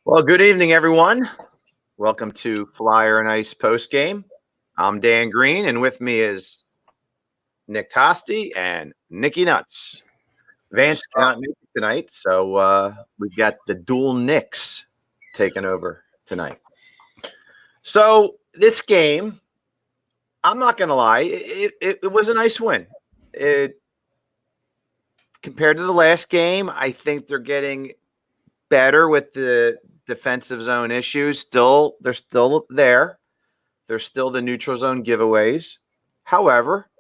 Well, good evening, everyone. Welcome to Flyer and Ice post game. I'm Dan Green, and with me is Nick Tosti and Nicky Nuts. Vance cannot make it tonight, so we've got the dual Nicks taking over tonight. So this game, I'm not going to lie, it was a nice win. Compared to the last game, I think they're getting better with the defensive zone issues. They're still there. There's still the neutral zone giveaways. However,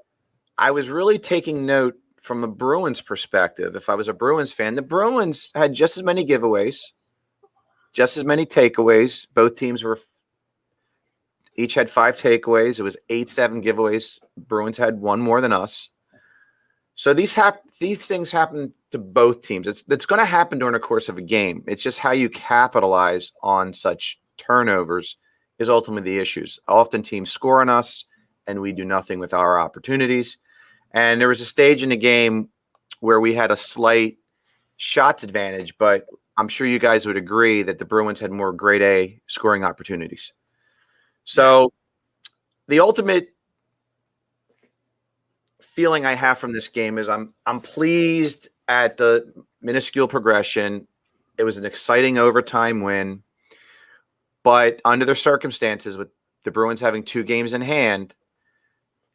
I was really taking note from a Bruins perspective. If I was a Bruins fan, the Bruins had just as many giveaways, just as many takeaways. Both teams each had 5 takeaways. It was 8-7 giveaways. Bruins had one more than us. So these things happen to both teams. It's going to happen during the course of a game. It's just how you capitalize on such turnovers is ultimately the issues. Often teams score on us, and we do nothing with our opportunities. And there was a stage in the game where we had a slight shots advantage, but I'm sure you guys would agree that the Bruins had more grade A scoring opportunities. So the ultimate feeling I have from this game is I'm pleased at the minuscule progression. It was an exciting overtime win, but under the circumstances with the Bruins having 2 games in hand,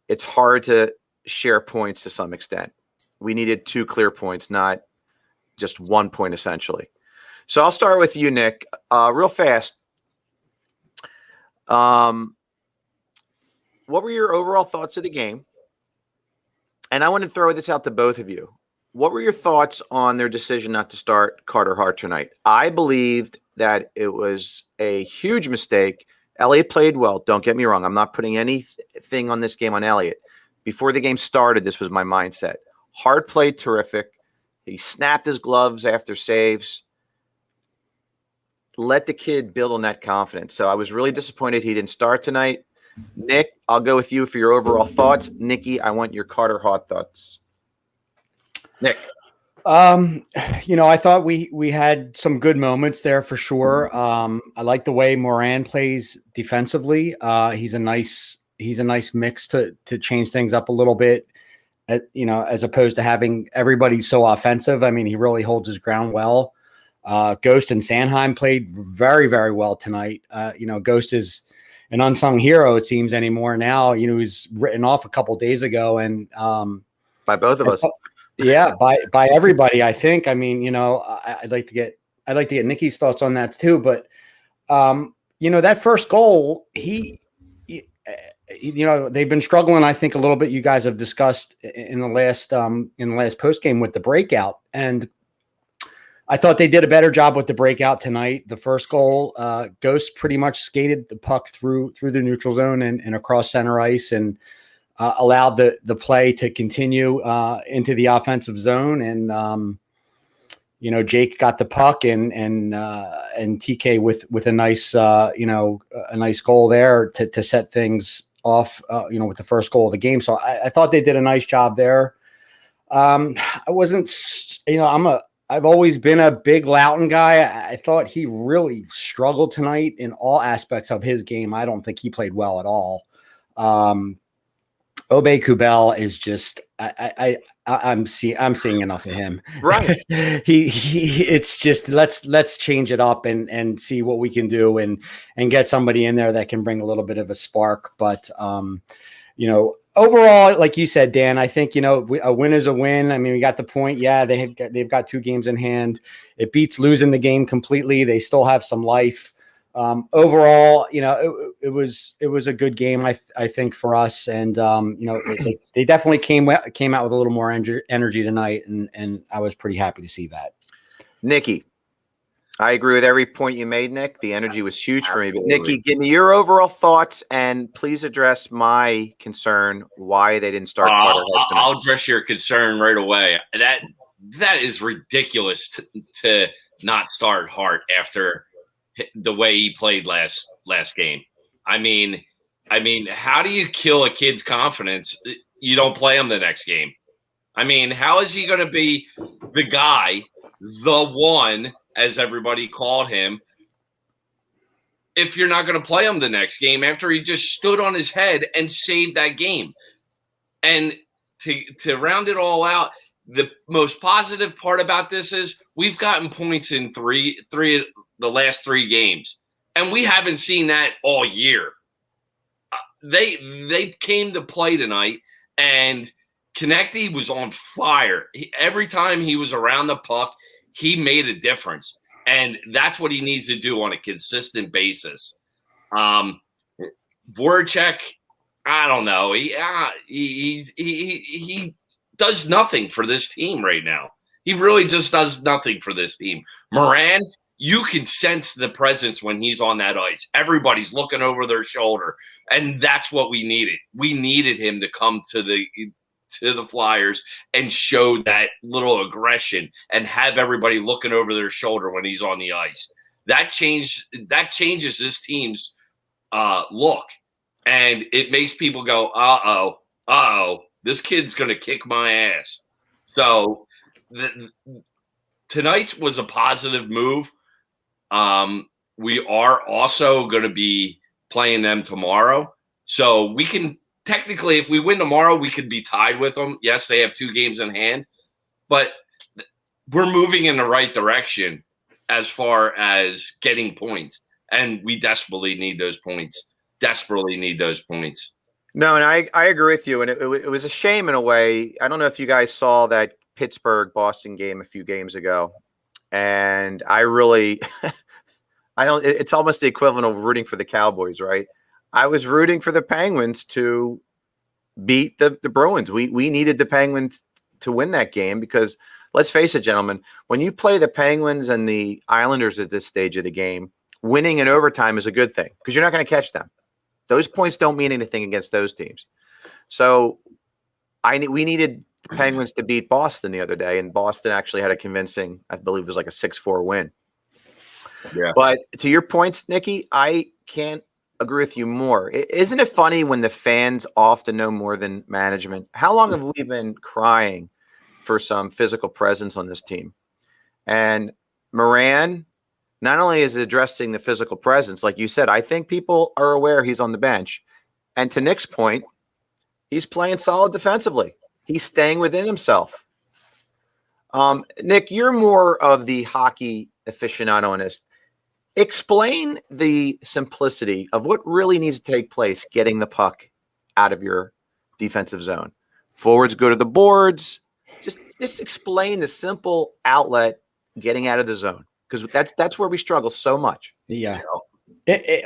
it's hard to share points to some extent. We needed 2 clear points, not just 1 point essentially. So I'll start with you, Nick, real fast. What were your overall thoughts of the game? And I want to throw this out to both of you. What were your thoughts on their decision not to start Carter Hart tonight? I believed that it was a huge mistake. Elliott played well. Don't get me wrong. I'm not putting anything on this game on Elliott. Before the game started, this was my mindset. Hart played terrific. He snapped his gloves after saves. Let the kid build on that confidence. So I was really disappointed he didn't start tonight. Nick, I'll go with you for your overall thoughts. Nikki, I want your Carter Hart thoughts. Nick. I thought we had some good moments there for sure. I like the way Moran plays defensively. He's a nice mix to change things up a little bit, as opposed to having everybody so offensive. I mean, he really holds his ground well. Ghost and Sanheim played very, very well tonight. Ghost is an unsung hero, it seems, anymore now. He was written off a couple days ago, and by both of us. Yeah, by everybody, I think. I mean, I'd like to get Nicky's thoughts on that too. But that first goal, they've been struggling, I think, a little bit. You guys have discussed in the last post game with the breakout, and I thought they did a better job with the breakout tonight. The first goal, Ghost pretty much skated the puck through the neutral zone and across center ice, and allowed the play to continue into the offensive zone. And Jake got the puck and TK with a nice a nice goal there to set things off. With the first goal of the game. So I thought they did a nice job there. I wasn't, I've always been a big Loughton guy. I thought he really struggled tonight in all aspects of his game. I don't think he played well at all. Obey Kubel is just I'm seeing enough of him. Right. It's just let's change it up and see what we can do and get somebody in there that can bring a little bit of a spark. But overall, like you said, Dan, I think, a win is a win. I mean, we got the point. Yeah, they've got 2 games in hand. It beats losing the game completely. They still have some life. Overall, it was a good game, I think, for us. And, they definitely came out with a little more energy tonight. And I was pretty happy to see that. Nikki, I agree with every point you made, Nick. The energy was huge for me. But Nikki, give me your overall thoughts and please address my concern why they didn't start. I'll address your concern right away. That is ridiculous to not start Hart after the way he played last game. I mean, how do you kill a kid's confidence? You don't play him the next game. I mean, how is he going to be the guy, the one as everybody called him, if you're not going to play him the next game after he just stood on his head and saved that game. And to round it all out, the most positive part about this is we've gotten points in three the last 3 games, and we haven't seen that all year. They came to play tonight, and Konechny was on fire. Every time he was around the puck, he made a difference. And that's what he needs to do on a consistent basis. Voracek, I don't know. He does nothing for this team right now. He really just does nothing for this team. Moran, you can sense the presence when he's on that ice. Everybody's looking over their shoulder, and that's what we needed. We needed him to come to the Flyers and show that little aggression and have everybody looking over their shoulder when he's on the ice. That changes this team's look, and it makes people go, uh-oh, this kid's going to kick my ass. So tonight was a positive move. We are also going to be playing them tomorrow, so we can technically, if we win tomorrow, we could be tied with them. Yes, they have 2 games in hand, but we're moving in the right direction as far as getting points, and we desperately need those points. No, and I agree with you, and it was a shame in a way. I don't know if you guys saw that Pittsburgh-Boston game a few games ago, and I really – it's almost the equivalent of rooting for the Cowboys, right? I was rooting for the Penguins to beat the Bruins. We needed the Penguins to win that game because, let's face it, gentlemen, when you play the Penguins and the Islanders at this stage of the game, winning in overtime is a good thing because you're not going to catch them. Those points don't mean anything against those teams. So we needed the Penguins to beat Boston the other day, and Boston actually had a convincing, I believe it was like a 6-4 win. Yeah. But to your points, Nicky, I can't agree with you more. Isn't it funny when the fans often know more than management? How long have we been crying for some physical presence on this team? And Moran not only is addressing the physical presence, like you said, I think people are aware he's on the bench. And to Nick's point, he's playing solid defensively. He's staying within himself. Nick, you're more of the hockey aficionado on this. Explain the simplicity of what really needs to take place getting the puck out of your defensive zone. Forwards go to the boards. Just explain the simple outlet getting out of the zone, because that's where we struggle so much. Yeah.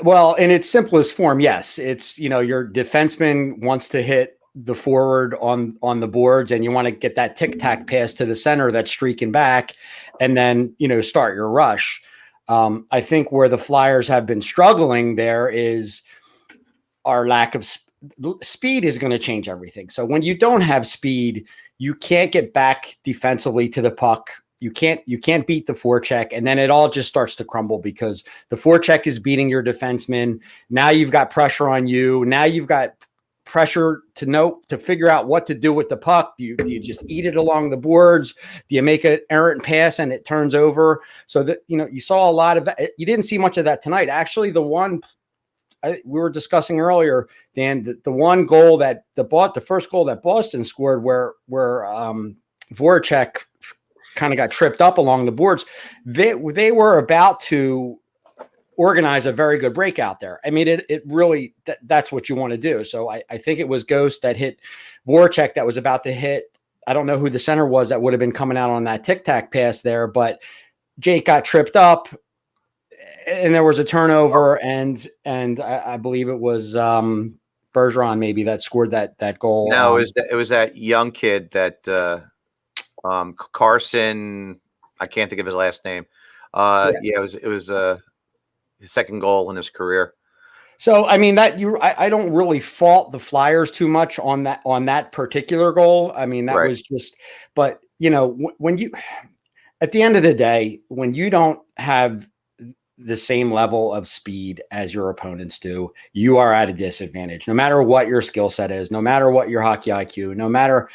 Well, in its simplest form, yes. It's, your defenseman wants to hit the forward on the boards, and you want to get that tic-tac pass to the center that's streaking back, and then, start your rush. I think where the Flyers have been struggling there is our lack of speed is going to change everything. So when you don't have speed, you can't get back defensively to the puck. You can't beat the forecheck, and then it all just starts to crumble because the forecheck is beating your defenseman. Now you've got pressure on you. Now you've got pressure to figure out what to do with the puck. Do you just eat it along the boards? Do you make an errant pass and it turns over? So that, you saw a lot of that. You didn't see much of that tonight. Actually, the one we were discussing earlier, Dan, the one goal the first goal that Boston scored where Voracek kind of got tripped up along the boards. They were about to organize a very good breakout there. I mean, it really, that's what you want to do. So I think it was Ghost that hit Voracek that was about to hit. I don't know who the center was that would have been coming out on that tic-tac pass there, but Jake got tripped up and there was a turnover, and I believe it was Bergeron maybe that scored that goal. No, it was that young kid that Carson, I can't think of his last name. It was his second goal in his career. So, I mean, I don't really fault the Flyers too much on that particular goal. I mean, that was just, but when you, at the end of the day, when you don't have the same level of speed as your opponents do, you are at a disadvantage, no matter what your skill set is, no matter what your hockey IQ, no matter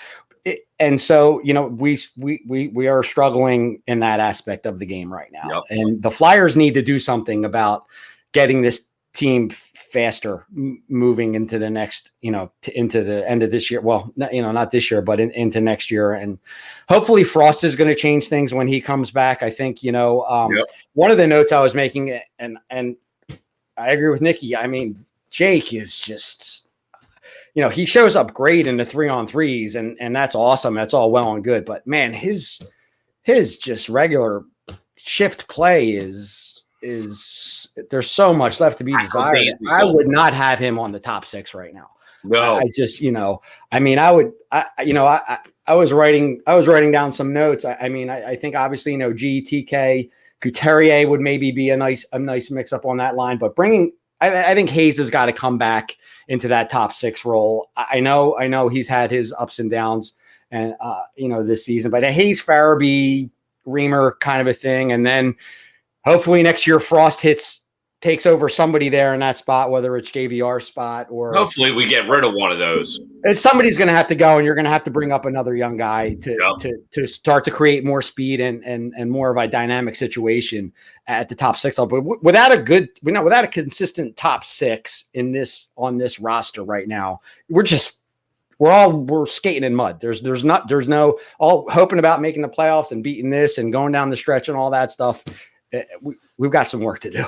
and so, we are struggling in that aspect of the game right now. Yep. And the Flyers need to do something about getting this team faster, moving into the next, into the end of this year. Well, not this year, but into next year. And hopefully Frost is going to change things when he comes back. I think, one of the notes I was making, and I agree with Nicky. I mean, Jake is just, he shows up great in the 3-on-3s, and that's awesome. That's all well and good. But man, his just regular shift play is there's so much left to be desired. I would not have him on the top 6 right now. No, I just, I was writing down some notes. I think obviously, GTK, Couturier would maybe be a nice mix up on that line, but I think Hayes has got to come back into that top 6 role. I know he's had his ups and downs and, this season, but a Hayes, Farabee, Reamer kind of a thing. And then hopefully next year Frost takes over somebody there in that spot, whether it's JVR spot or hopefully we get rid of one of those. Somebody's going to have to go, and you're going to have to bring up another young guy to start to create more speed and more of a dynamic situation at the top 6 level. But without a consistent top 6 on this roster right now, we're skating in mud. There's no all hoping about making the playoffs and beating this and going down the stretch and all that stuff. We've got some work to do.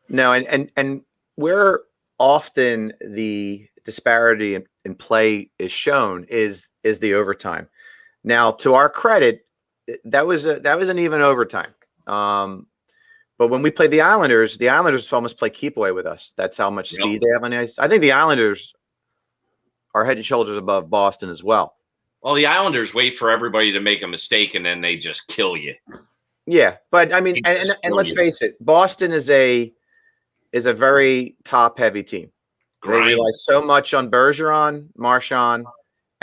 No, and where often the disparity in play is shown is the overtime. Now, to our credit, that was an even overtime. But when we played the Islanders almost play keep away with us. That's how much speed they have on the ice. I think the Islanders are head and shoulders above Boston as well. Well, the Islanders wait for everybody to make a mistake, and then they just kill you. Yeah, but I mean, and let's face it, Boston is a very top-heavy team. They rely so much on Bergeron, Marchand,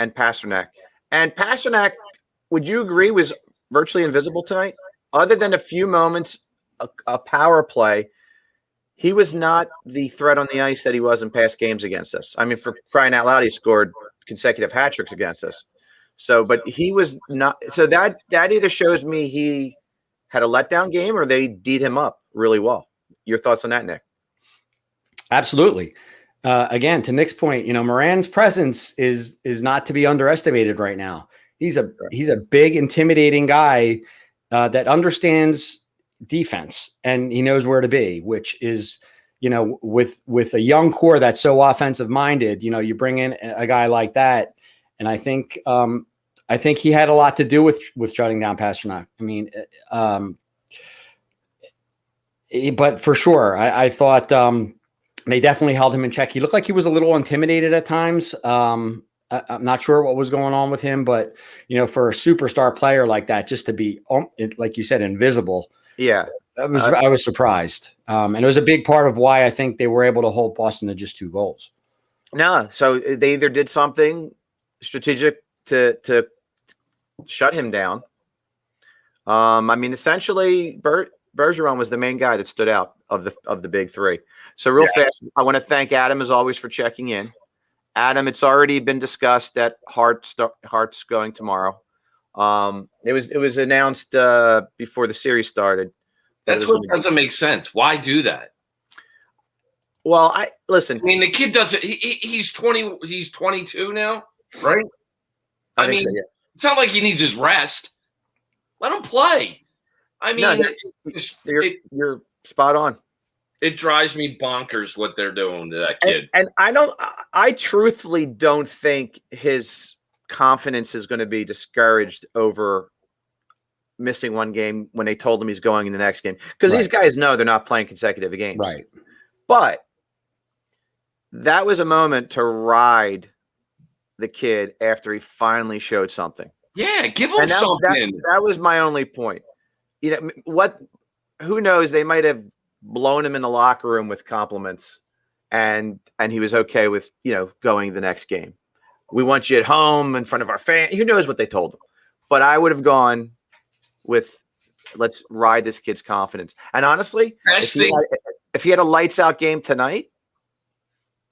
and Pasternak. And Pasternak, would you agree, was virtually invisible tonight? Other than a few moments, a power play, he was not the threat on the ice that he was in past games against us. I mean, for crying out loud, he scored consecutive hat tricks against us. So, but he was not. So that either shows me he had a letdown game or they D'd him up really well. Your thoughts on that, Nick? Absolutely. Again, to Nick's point, Moran's presence is not to be underestimated right now. He's a big, intimidating guy that understands defense and he knows where to be, which is, with a young core that's so offensive minded, you bring in a guy like that. And I think he had a lot to do with shutting down Pasternak. I mean, but for sure, I thought they definitely held him in check. He looked like he was a little intimidated at times. I'm not sure what was going on with him, but for a superstar player like that, just to be, like you said, invisible. Yeah, I was surprised, and it was a big part of why I think they were able to hold Boston to just 2 goals. No, so they either did something strategic to shut him down. I mean, essentially, Bergeron was the main guy that stood out of the big 3. So real fast, I want to thank Adam as always for checking in. Adam, it's already been discussed that Hart's going tomorrow. It was announced before the series started. That's what doesn't make sense. Why do that? Well, listen. I mean, the kid doesn't. He's 20. He's 22 now, right? I mean, so, yeah. It's not like he needs his rest. Let him play. I mean, you're spot on. It drives me bonkers what they're doing to that kid. And I truthfully don't think his confidence is going to be discouraged over missing one game when they told him he's going in the next game. Because these guys know they're not playing consecutive games. Right. But that was a moment to ride the kid after he finally showed something. Yeah, give him something. That was my only point. Who knows? They might have blown him in the locker room with compliments and he was okay with, going the next game. We want you at home in front of our fans. Who knows what they told him? But I would have gone with, let's ride this kid's confidence. And honestly, if he had a lights out game tonight,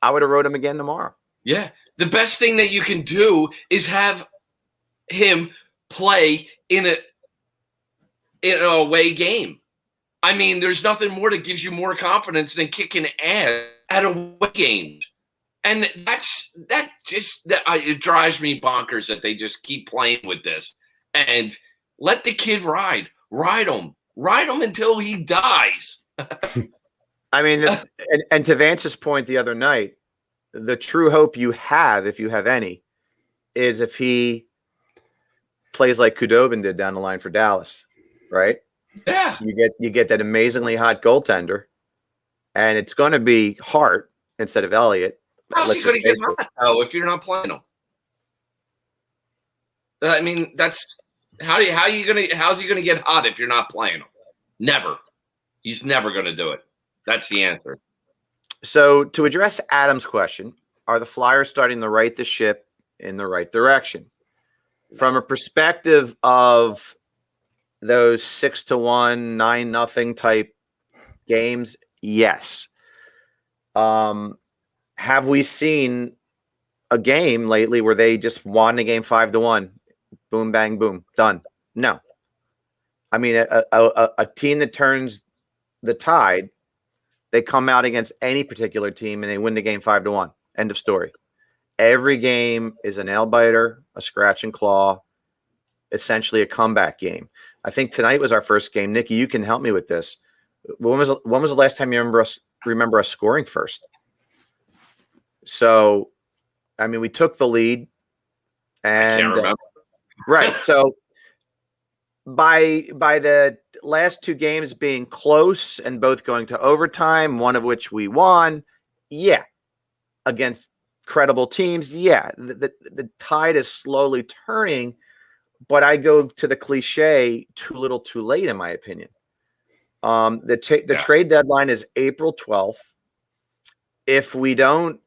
I would have wrote him again tomorrow. Yeah. The best thing that you can do is have him play in an away game. I mean, there's nothing more that gives you more confidence than kicking ass at away games. And it drives me bonkers that they just keep playing with this. And let the kid ride him until he dies. I mean, and to Vance's point the other night, the true hope you have, if you have any, is if he plays like Kudobin did down the line for Dallas, right? Yeah. You get that amazingly hot goaltender, and it's going to be Hart instead of Elliott. How's he going to get hot if you're not playing him? I mean, that's how's he going to get hot if you're not playing him? Never. He's never going to do it. That's the answer. So to address Adam's question, are the Flyers starting to right the ship in the right direction? From a perspective of those 6-1, 9-0 type games, yes. Have we seen a game lately where they just won the game 5-1? Boom, bang, boom, done. No. I mean, a team that turns the tide, they come out against any particular team and they win the game 5-1. End of story. Every game is a nail biter, a scratch and claw, essentially a comeback game. I think tonight was our first game. Nicky, you can help me with this. When was the last time you remember us scoring first? So, I mean, we took the lead, and I can't remember. Right. So, by the last two games being close and both going to overtime, one of which we won, yeah, against credible teams, yeah, the tide is slowly turning. But I go to the cliche, too little, too late, in my opinion. The trade deadline is April 12th. If we don't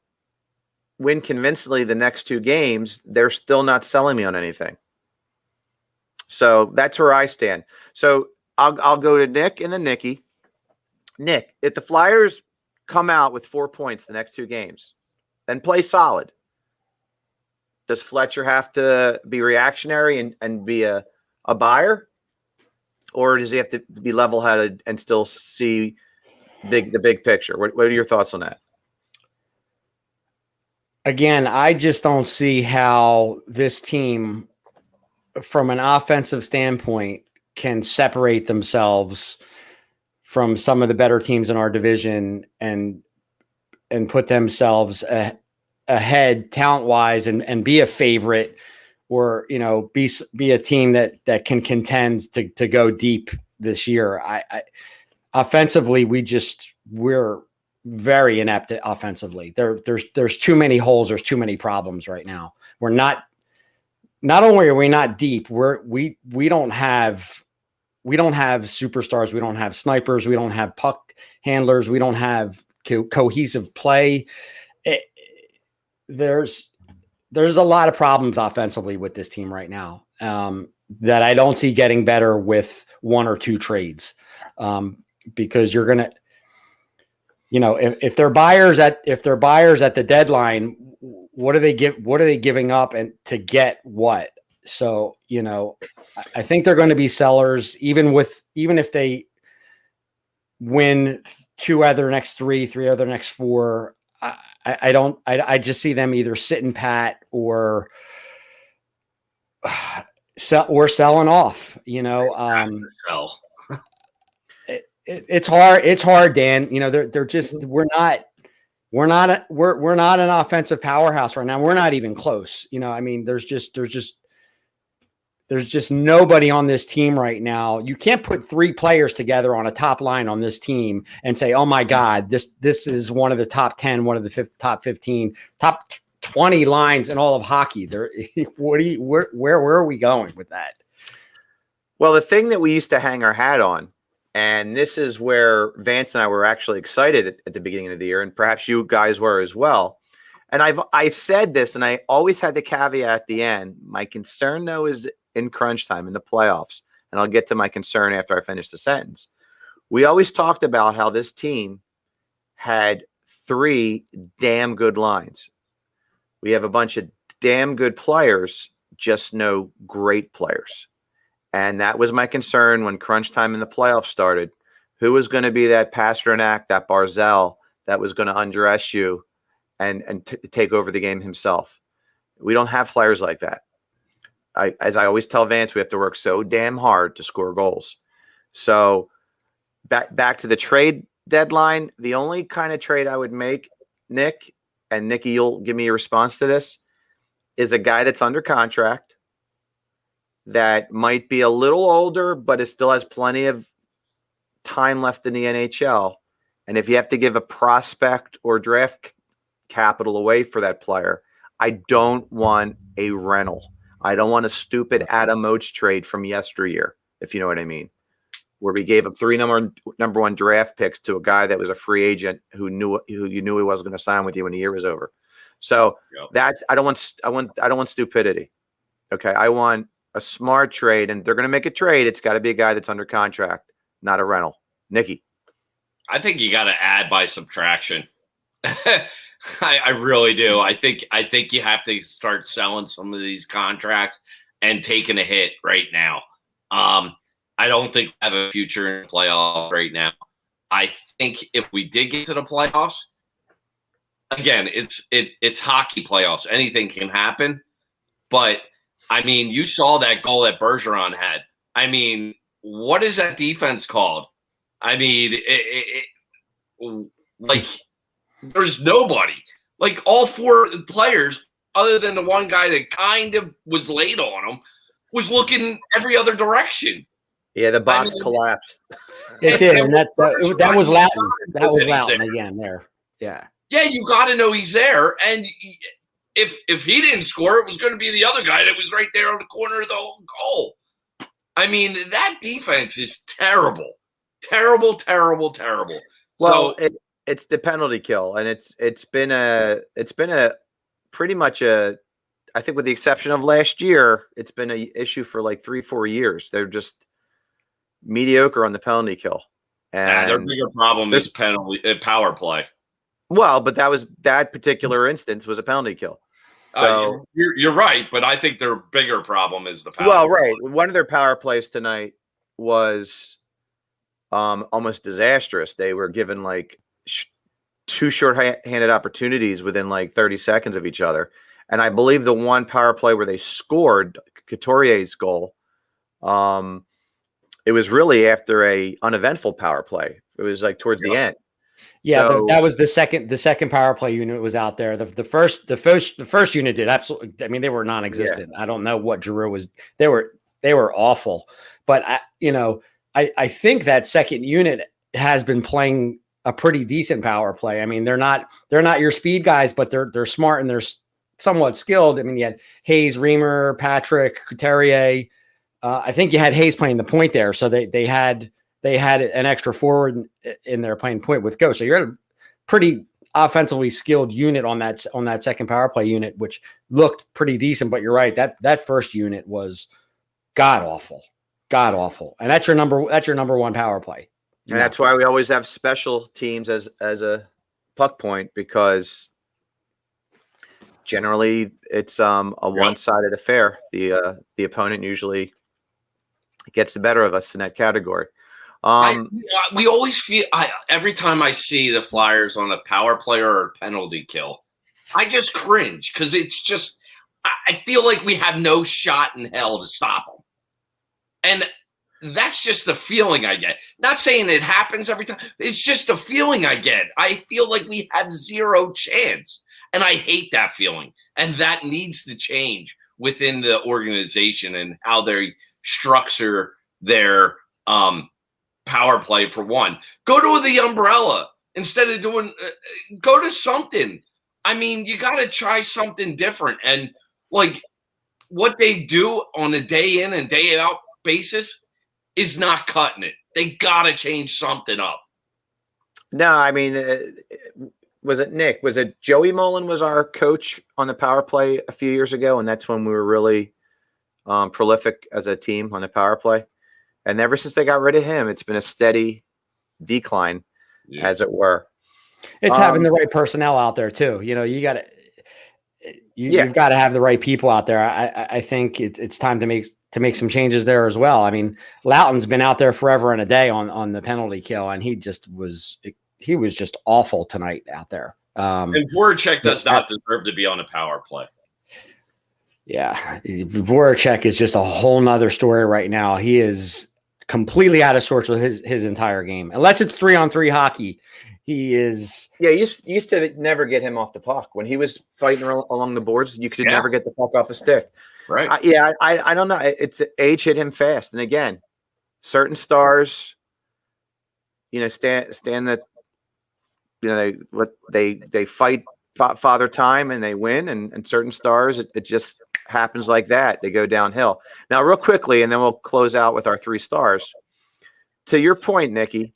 win convincingly the next two games, they're still not selling me on anything. So that's where I stand. So I'll go to Nick and then Nicky. Nick, if the Flyers come out with 4 points the next two games and play solid, does Fletcher have to be reactionary and be a buyer? Or does he have to be level-headed and still see the big picture? What are your thoughts on that? Again, I just don't see how this team, from an offensive standpoint, can separate themselves from some of the better teams in our division and put themselves ahead talent-wise and be a favorite, or be a team that can contend to go deep this year. I offensively, we're very inept offensively. There's too many holes. There's too many problems right now. We're not only are we not deep, we don't have superstars. We don't have snipers. We don't have puck handlers. We don't have cohesive play. There's a lot of problems offensively with this team right now that I don't see getting better with one or two trades, because you're gonna, if they're buyers at the deadline, what are they giving up and to get what? So I think they're going to be sellers even if they win two out of their next three out of their next four. I just see them either sitting pat or selling off. It's hard. It's hard, Dan. They're just we're not an offensive powerhouse right now. We're not even close. I mean, there's just nobody on this team right now. You can't put three players together on a top line on this team and say, "Oh my God, this is one of the top 10, one of the top 15, top 20 lines in all of hockey." Where are we going with that? Well, the thing that we used to hang our hat on, and this is where Vance and I were actually excited at the beginning of the year, and perhaps you guys were as well. And I've said this, and I always had the caveat at the end. My concern, though, is in crunch time in the playoffs, and I'll get to my concern after I finish the sentence. We always talked about how this team had three damn good lines. We have a bunch of damn good players, just no great players. And that was my concern when crunch time in the playoffs started. Who was going to be that Pasternak, that Barzell that was going to undress you and take over the game himself? We don't have players like that. As I always tell Vance, we have to work so damn hard to score goals. So back to the trade deadline, the only kind of trade I would make, Nick, and Nicky, you'll give me a response to this, is a guy that's under contract that might be a little older, but it still has plenty of time left in the NHL. And if you have to give a prospect or draft capital away for that player, I don't want a rental. I don't want a stupid Adam Oates trade from yesteryear, if you know what I mean, where we gave up 3 number 1 draft picks to a guy that was a free agent who you knew he wasn't going to sign with you when the year was over. So that's I don't want stupidity. Okay, I want a smart trade, and they're going to make a trade. It's got to be a guy that's under contract, not a rental. Nicky, I think you got to add by subtraction. I really do. I think you have to start selling some of these contracts and taking a hit right now. I don't think we have a future in the playoffs right now. I think if we did get to the playoffs, again, it's hockey playoffs. Anything can happen. But, I mean, you saw that goal that Bergeron had. I mean, what is that defense called? I mean, like – there's nobody. Like all 4 players, other than the one guy that kind of was late on him, was looking every other direction. Yeah, the box collapsed. It did, and that was Loughton. That was Loughton again there. Yeah. Yeah, you got to know he's there, and if he didn't score, it was going to be the other guy that was right there on the corner of the whole goal. I mean, that defense is terrible, terrible, terrible, terrible. Well, it's the penalty kill, and it's been a pretty much a, I think with the exception of last year, it's been an issue for like 3-4 years. They're just mediocre on the penalty kill. And their bigger problem is power play. Well, but that particular instance was a penalty kill. So you're right, but I think their bigger problem is the power. Well, right. One of their power plays tonight was almost disastrous. They were given like 2 short-handed opportunities within like 30 seconds of each other. And I believe the one power play where they scored Couturier's goal, it was really after a uneventful power play. It was like towards the end. Yeah, so, that was the second power play unit was out there. The first unit did absolutely. I mean, they were non-existent. Yeah. I don't know what Giroux was. They were awful. But I think that second unit has been playing a pretty decent power play. I mean, they're not your speed guys, but they're smart and they're somewhat skilled. I mean, you had Hayes, Reimer, Patrick, Couturier. I think you had Hayes playing the point there, so they had an extra forward in there playing point with Go. So you're a pretty offensively skilled unit on that second power play unit, which looked pretty decent. But you're right, that first unit was god awful, and that's your number 1 power play. And that's why we always have special teams as a puck point, because generally it's a one-sided affair. The opponent usually gets the better of us in that category. We always feel every time I see the Flyers on a power play or a penalty kill, I just cringe because it's just I feel like we have no shot in hell to stop them, and that's just the feeling I get. Not saying it happens every time. It's just the feeling I get. I feel like we have zero chance, and I hate that feeling, and that needs to change within the organization and how they structure their power play. For one, go to the umbrella instead of doing go to something. I mean, you got to try something different. And like what they do on a day in and day out basis is not cutting it. They got to change something up. No, I mean, was it Nick? Was it Joey Mullen was our coach on the power play a few years ago, and that's when we were really prolific as a team on the power play. And ever since they got rid of him, it's been a steady decline, as it were. It's having the right personnel out there too. You know, you got to. you've got to have the right people out there. I think it's time to make some changes there as well. I mean, Loughton's been out there forever and a day on the penalty kill, and he was just awful tonight out there. And Voracek does not deserve to be on a power play. Yeah, Voracek is just a whole nother story right now. He is completely out of sorts with his entire game, unless it's 3-on-3 hockey. He is. Yeah, you used to never get him off the puck when he was fighting along the boards. You could never get the puck off a stick. Right. I don't know. It's age hit him fast, and again, certain stars, stand that, they fight father time and they win, and certain stars it just happens like that. They go downhill. Now, real quickly, and then we'll close out with our 3 stars. To your point, Nicky,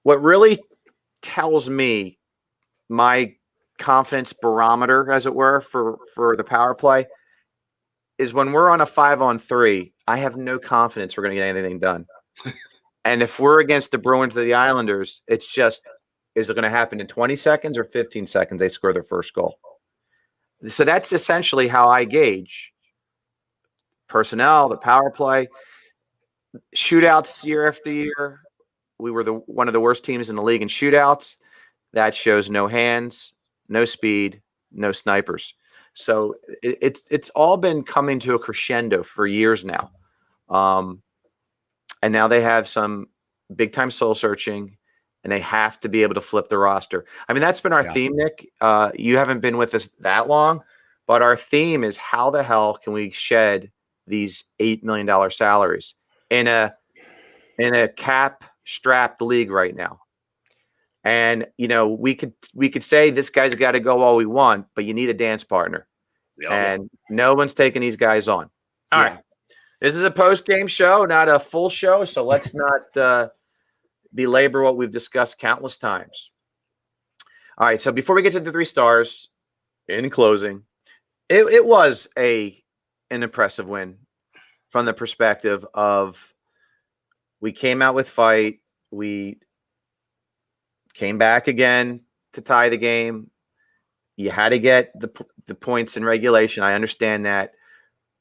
what really tells me my confidence barometer, as it were, for the power play is when we're on a 5-on-3, I have no confidence we're going to get anything done. And if we're against the Bruins or the Islanders, it's just, is it going to happen in 20 seconds or 15 seconds they score their first goal? So that's essentially how I gauge personnel, the power play. Shootouts year after year, we were one of the worst teams in the league in shootouts. That shows no hands, no speed, no snipers. So it's all been coming to a crescendo for years now. And now they have some big time soul searching, and they have to be able to flip the roster. I mean, that's been our theme, Nick. You haven't been with us that long, but our theme is how the hell can we shed these $8 million salaries in a cap strapped league right now? And we could say this guy's got to go all we want, but you need a dance partner, and no one's taking these guys on. All right, this is a post game show, not a full show, so let's not belabor what we've discussed countless times. All right, so before we get to the 3 stars, in closing, it was an impressive win from the perspective of we came out with fight, we came back again to tie the game. You had to get the points in regulation. I understand that,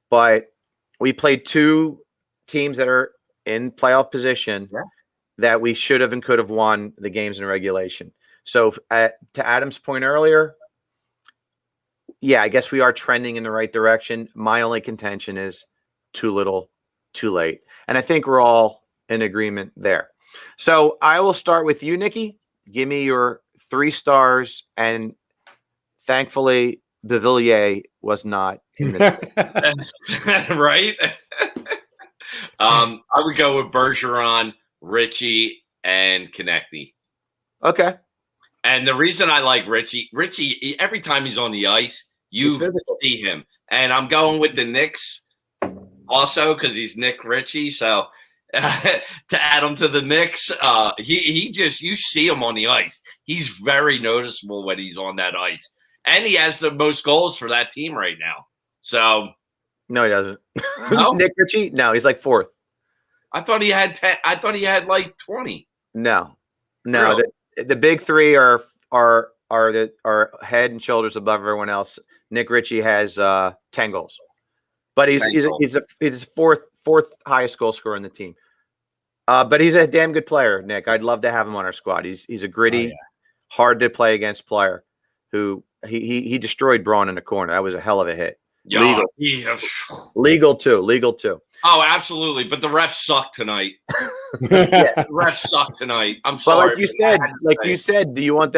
but we played 2 teams that are in playoff position that we should have and could have won the games in regulation. So to Adam's point earlier, I guess we are trending in the right direction. My only contention is too little, too late. And I think we're all in agreement there. So I will start with you, Nicky. Give me your 3 stars. And thankfully, Bevillier was not in this. Right? I would go with Bergeron, Richie, and Konechny. Okay. And the reason I like Richie, every time he's on the ice, you see him. And I'm going with the Knicks also because he's Nick Richie. So to add him to the Knicks, he just, you see him on the ice. He's very noticeable when he's on that ice. And he has the most goals for that team right now. So no, he doesn't. No? Nick Ritchie? No, he's like 4th. I thought he had 10. I thought he had like 20. No. Really? The big 3 are head and shoulders above everyone else. Nick Ritchie has 10 goals, but he's fourth highest goal scorer in the team. But he's a damn good player, Nick. I'd love to have him on our squad. He's a gritty, hard to play against player who he destroyed Braun in the corner. That was a hell of a hit. Legal too. Oh, absolutely. But the refs suck tonight. The refs suck tonight. I'm sorry. Like you said, do you want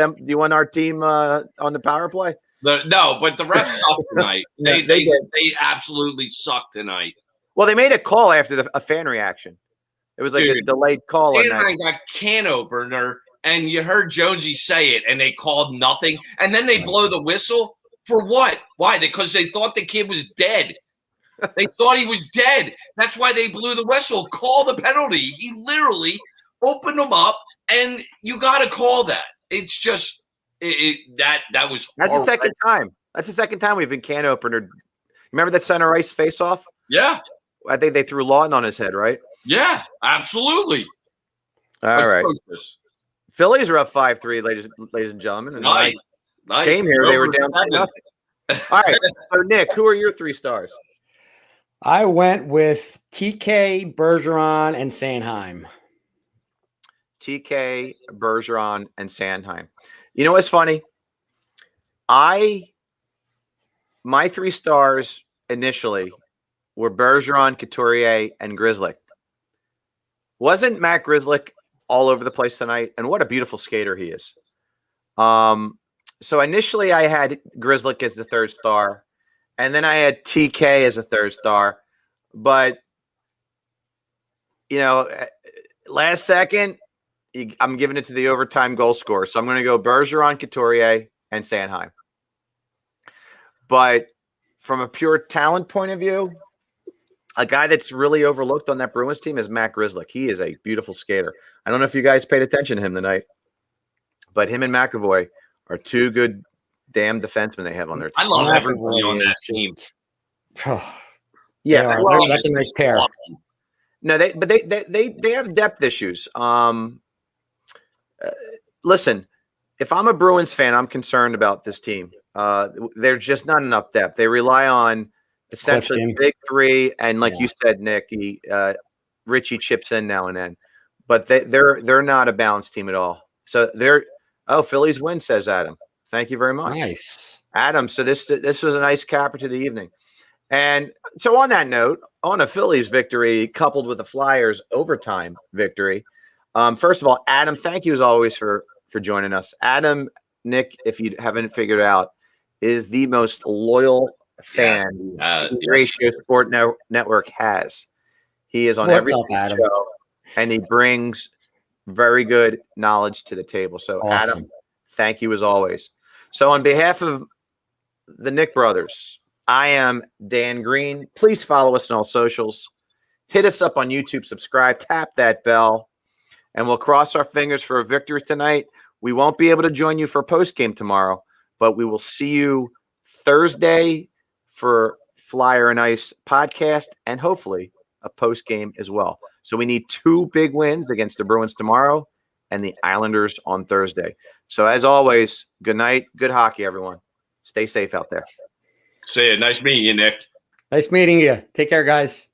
our team on the power play? No, but the refs suck tonight. They absolutely suck tonight. Well, they made a call after a fan reaction. It was like a delayed call. Anaheim got can opener, and you heard Jonesy say it, and they called nothing, and then they blow the whistle. For what? Why? Because they thought the kid was dead. They thought he was dead. That's why they blew the whistle. Call the penalty. He literally opened them up, and you got to call that. It's just that was. That's the second time. That's the second time we've been can opener. Remember that center ice face off? Yeah. I think they threw Lawton on his head, right? Yeah, absolutely. All right. Phillies are up 5-3, ladies and gentlemen. And nice. Came here, they were down 2-0. All right. So, Nick, who are your 3 stars? I went with TK, Bergeron, and Sanheim. TK, Bergeron, and Sandheim. You know what's funny? My 3 stars initially were Bergeron, Couturier, and Grzelcyk. Wasn't Matt Grzelcyk all over the place tonight? And what a beautiful skater he is. So initially I had Grzelcyk as the 3rd star, and then I had TK as a 3rd star. But, last second, I'm giving it to the overtime goal scorer. So I'm going to go Bergeron, Couturier, and Sanheim. But from a pure talent point of view, a guy that's really overlooked on that Bruins team is Matt Grzelcyk. He is a beautiful skater. I don't know if you guys paid attention to him tonight, but him and McAvoy are 2 good damn defensemen they have on their team. I love everybody on that team. Yeah, well, that's a nice pair. No, they have depth issues. Listen, if I'm a Bruins fan, I'm concerned about this team. There's just not enough depth. They rely on essentially the big 3, and like you said, Nicky, Richie chips in now and then, but they're not a balanced team at all. So Phillies win, says Adam. Thank you very much. Nice, Adam. So this was a nice capper to the evening. And so on that note, on a Phillies victory coupled with the Flyers overtime victory, first of all, Adam, thank you as always for joining us. Adam, Nick, if you haven't figured out, is the most loyal fan the Ratio Sport Network has. He is on every show, and he brings very good knowledge to the table. So, awesome. Adam, thank you as always. So on behalf of the Nick brothers, I am Dan Green. Please follow us on all socials. Hit us up on YouTube, subscribe, tap that bell, and we'll cross our fingers for a victory tonight. We won't be able to join you for a post-game tomorrow, but we will see you Thursday for Flyer and Ice podcast and hopefully a post-game as well. So we need 2 big wins against the Bruins tomorrow and the Islanders on Thursday. So as always, good night, good hockey, everyone. Stay safe out there. See you. Nice meeting you, Nick. Nice meeting you. Take care, guys.